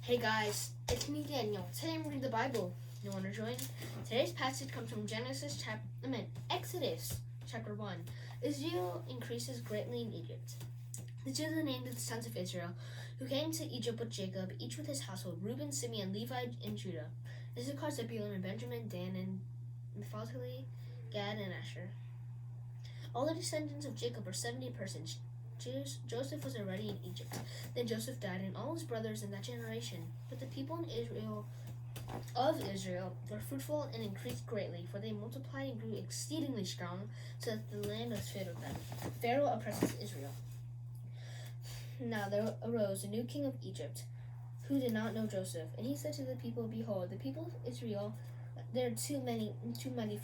Hey guys, it's me Daniel. Today I'm reading the Bible. You want to join? Today's passage comes from Exodus chapter 1. Israel increases greatly in Egypt. The children named the sons of Israel, who came to Egypt with Jacob, each with his household: Reuben, Simeon, Levi, and Judah. Issachar, Zebulun, and Benjamin, Dan, and Naphtali, Gad, and Asher. All the descendants of Jacob were 70 persons. Joseph was already in Egypt. Then Joseph died, and all his brothers in that generation. But the people in Israel were fruitful and increased greatly, for they multiplied and grew exceedingly strong, so that the land was filled with them. Pharaoh oppresses Israel. Now there arose a new king of Egypt, who did not know Joseph, and he said to the people, "Behold, the people of Israel, they are too many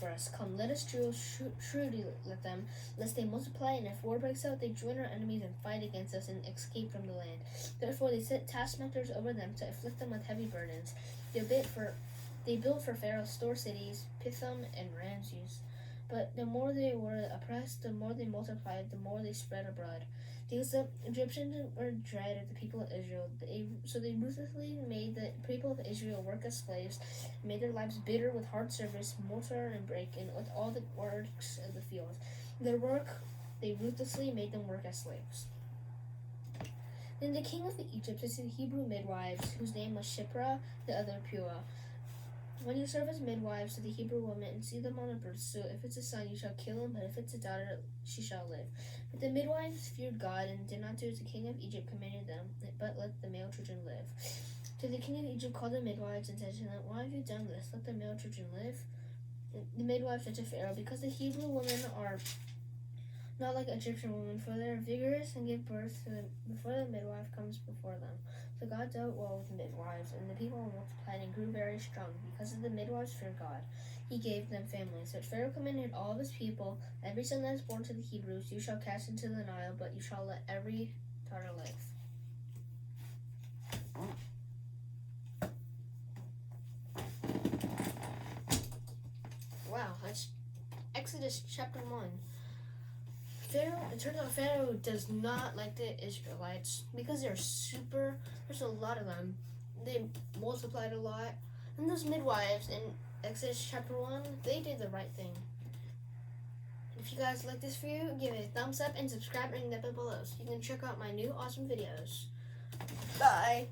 for us. Come, let us deal shrewdly with them, lest they multiply, and if war breaks out, they join our enemies and fight against us and escape from the land." Therefore they set taskmasters over them to afflict them with heavy burdens. They built for Pharaoh store cities, Pithom and Ramses. But the more they were oppressed, the more they multiplied, the more they spread abroad. Because the Egyptians were dread of the people of Israel, so they ruthlessly made the people of Israel work as slaves, made their lives bitter with hard service, mortar and brick, and with all the works of the field. They ruthlessly made them work as slaves. Then the king of Egypt said to the Hebrew midwives, whose name was Shiphrah, the other Puah, "When you serve as midwives to the Hebrew women and see them on a birth suit, if it's a son, you shall kill him, but if it's a daughter, she shall live." But the midwives feared God and did not do as the king of Egypt commanded them, but let the male children live. So the king of Egypt called the midwives and said to them, "Why have you done this? Let the male children live." The midwives said to Pharaoh, "Because the Hebrew women are not like Egyptian women, for they are vigorous and give birth before the midwife comes before them." So God dealt well with the midwives, and the people multiplied and grew very strong. Because of the midwives feared God, he gave them families. But Pharaoh commanded all of his people, "Every son that is born to the Hebrews you shall cast into the Nile, but you shall let every daughter live." Wow, that's Exodus chapter 1. It turns out Pharaoh does not like the Israelites because there's a lot of them. They multiplied a lot. And those midwives in Exodus chapter 1, they did the right thing. If you guys like this video, give it a thumbs up and subscribe and ring that bell below so you can check out my new awesome videos. Bye!